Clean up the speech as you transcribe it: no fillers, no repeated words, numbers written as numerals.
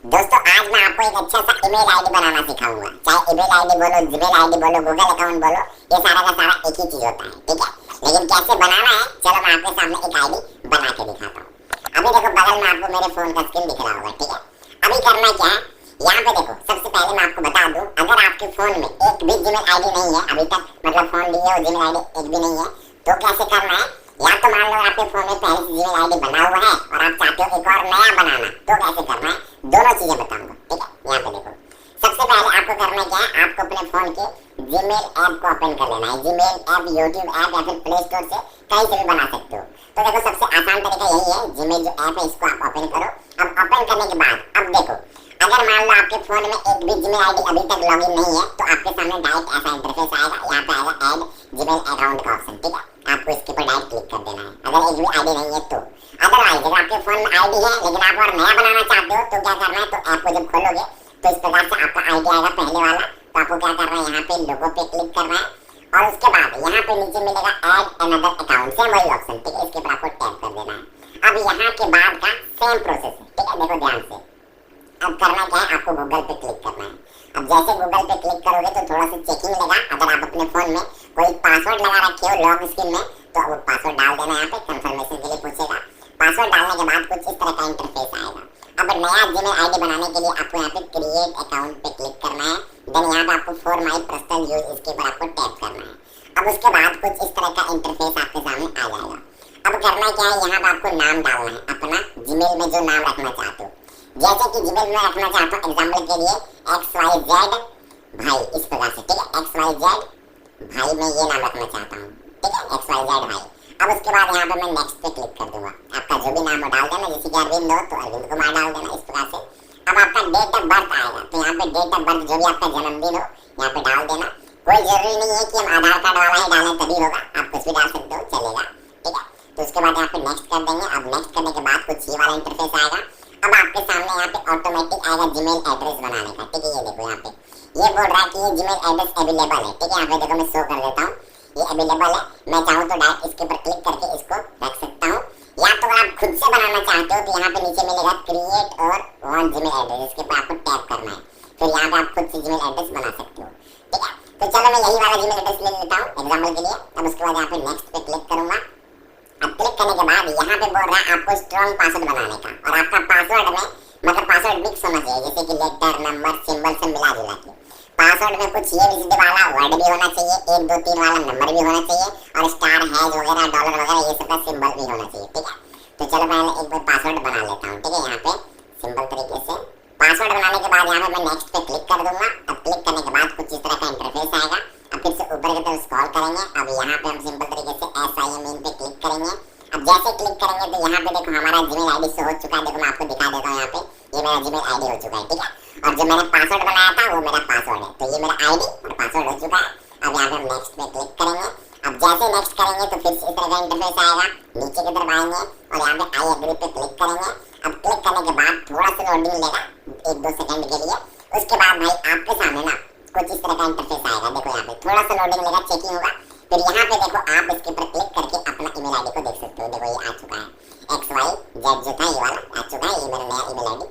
दोस्तों आज मैं आपको एक अच्छा सा ईमेल आईडी बनाना सिखाऊंगा। चाहे ईमेल आईडी बोलो, जीमेल आईडी बोलो, गूगल अकाउंट बोलो, ये सारा का सारा एक ही चीज होता है, ठीक है। लेकिन कैसे बनाना है, चलो मैं आपके सामने एक आईडी बना के दिखाता हूँ। अभी देखो बगल में आपको मेरे फोन का स्क्रीन दिख रहा होगा, ठीक है। अभी करना क्या है, यहाँ पे देखो सबसे पहले मैं आपको बता दूं, अगर आपके फोन में एक भी जीमेल आईडी नहीं है अभी तक, मतलब फोन लिए हो जीमेल आईडी एक भी नहीं है, तो कैसे करना है, या तो मान लो आपके फोन में पहले से जीमेल आईडी बना हुआ है और आप चाहते हो एक और नया बनाना, तो कैसे करना है, दोनों चीजें बताऊंगा, ठीक है। यहाँ पे देखो सबसे पहले आपको करना क्या है, आपको अपने फोन के जीमेल ऐप को ओपन कर लेना है। जीमेल ऐप, यूट्यूब ऐप या फिर प्ले स्टोर से कहीं से भी बना सकते हो। तो देखो सबसे आसान तरीका यही है, जीमेल जो ऐप है इसको आप ओपन करो। अब ओपन करने के बाद अब देखो, अगर मान लो आपके फोन में एक भी जीमेल आईडी अभी तक लॉगिन नहीं है, तो आपके सामने डायरेक्ट ऐसा इंटरफेस आएगा। यहाँ पे आएगा ऐड जीमेल अकाउंट का ऑप्शन, ठीक है। आपको इसके ऊपर डायरेक्ट क्लिक कर देना है अगर एक भी आईडी नहीं है तो। अदरवाइज अगर आपके फोन में आईडी है लेकिन आप और नया बनाना चाहते हो, तो क्या करना है, तो ऐप को जब खोलोगे तो इस प्रकार से आपका आईडी आएगा पहले वाला। तो आपको क्या करना है, यहाँ पे लोगो पे क्लिक करना है और उसके बाद यहाँ पे नीचे मिलेगा ऐड अनदर अकाउंट, सेम वही ऑप्शन, ठीक है। इसके ऊपर आपको टैप कर देना है। अब यहाँ के बाद का सेम प्रोसेस है, ठीक है। देखो ध्यान से, अब करना क्या है, आपको गूगल पे क्लिक करना है। अब जैसे गूगल पे क्लिक करोगे तो थोड़ा सा चेकिंग लेगा। अगर आप अपने फोन में कोई पासवर्ड लगा रखे हो लॉक स्क्रीन में, तो वो पासवर्ड डाल देना। यहाँ पे कंफर्मेशन के लिए पूछेगा। पासवर्ड डालने के बाद कुछ इस तरह का इंटरफेस आएगा। अब नया जीमेल आईडी बनाने के लिए आपको यहाँ पे क्रिएट अकाउंट पे क्लिक करना है। देन यहाँ पे आपको फॉर माय पर्सनल यूज, इसके ऊपर आपको टैप करना है। अब उसके बाद कुछ इस तरह का इंटरफेस आपके सामने आ जाएगा। अब करना क्या है, यहाँ पे आपको नाम डालना है अपना, जीमेल में जो नाम रखना चाहते हो। जैसे कि जीमेल में रखना चाहता हूँ एग्जाम्पल के लिए XYZ भाई, इस प्रकार से, ठीक है। XYZ भाई मैं ये नाम रखना चाहता हूँ, ठीक है, XYZ भाई। अब उसके बाद यहाँ पे मैं नेक्स्ट पे क्लिक कर दूंगा। आपका जो भी नाम हो डाल देना, जैसे कि अरविंद हो तो अरविंद कुमार डाल देना, इस प्रकार से। अब आपका डेट ऑफ बर्थ आएगा, तो यहाँ पे डेट ऑफ बर्थ जो भी आपका जन्मदिन हो यहाँ पे डाल देना। कोई जरूरी नहीं है कि हम आधार कार्ड वाला ही डालें तभी होगा, आप कुछ भी डाल सकते हो, चलेगा, ठीक है। तो उसके बाद यहाँ पे नेक्स्ट कर देंगे। अब नेक्स्ट करने के बाद कुछ ये वाला इंटरफेस आएगा। अब आपके सामने यहाँ पे ऑटोमेटिक आएगा जीमेल एड्रेस बनाने का, ठीक है। ये देखो यहाँ पे ये बोल रहा है कि ये जीमेल एड्रेस अवेलेबल है, ठीक है। यहाँ पे देखो मैं शो कर देता हूँ, ये अवेलेबल है। मैं चाहूँ तो डायरेक्ट इसके ऊपर क्लिक करके इसको रख सकता हूँ, या तो आप खुद से बनाना चाहते हो तो यहाँ पे नीचे मिलेगा क्रिएट और वन जीमेल एड्रेस, इसके ऊपर आपको टैप करना है। फिर यहाँ पे आप खुद से जीमेल एड्रेस बना सकते हो, ठीक है। तो चलो मैं यही वाला जीमेल एड्रेस ले लेता हूँ एग्जाम्पल के लिए। अब उसके बाद यहाँ पे नेक्स्ट पे क्लिक करूंगा। अब क्लिक करने के बाद यहाँ पे बोल रहा है आपको स्ट्रॉन्ग पासवर्ड बनाने का, और आपका पासवर्ड में मतलब पासवर्ड मिक्स होना चाहिए, जैसे कि लेटर, नंबर, सिंबल से मिला जुला के। पासवर्ड में कुछ ये विजिट वाला वर्ड भी होना चाहिए, 1 2 3 वाला नंबर भी होना चाहिए, और स्टार, हैश वगैरह, डॉलर वगैरह ये सब का सिंबल भी होना चाहिए, ठीक है। तो चलो पहले एक बार पासवर्ड बना लेता हूँ, ठीक है। यहाँ पे सिंपल तरीके से पासवर्ड बनाने के बाद यहाँ पे मैं नेक्स्ट पे क्लिक कर दूंगा। अब क्लिक करने के बाद कुछ इस तरह का इंटरफेस आएगा। अब फिर से ऊपर की तरफ स्क्रॉल करेंगे। अब यहाँ पे हम सिंपल तरीके से SIM इन पे क्लिक करेंगे। अब जैसे क्लिक करेंगे तो यहाँ पे देखो हमारा जीमेल आईडी से हो चुका है। देखो मैं आपको दिखा देता हूँ, यहाँ पे ये मेरा जीमेल आईडी हो चुका है, ठीक है। और जो मैंने पासवर्ड बनाया था वो मेरा पासवर्ड है, तो ये मेरा आईडी और पासवर्ड हो चुका है। अब यहाँ पे हम नेक्स्ट पे क्लिक करेंगे। अब जैसे नेक्स्ट करेंगे तो फिर से इस तरह का इंटरफेस आएगा। नीचे की तरफ आएंगे और यहाँ पे आई एग्री पे क्लिक करेंगे। अब क्लिक करने के बाद थोड़ा सा लोडिंग लेगा 1 2 सेकंड के लिए। उसके बाद भाई आपके सामने ना कुछ इस तरह का इंटरफेस आएगा। देखो यहाँ पे थोड़ा सा लोडिंग लेगा, चेकिंग होगा। फिर यहाँ पे देखो आप इसके ऊपर क्लिक करके अपना ईमेल आईडी को देख सकते हो। देखो ये आ चुका है, XYZ जो था ये वाला आ चुका है, ये मेरा नया ईमेल आईडी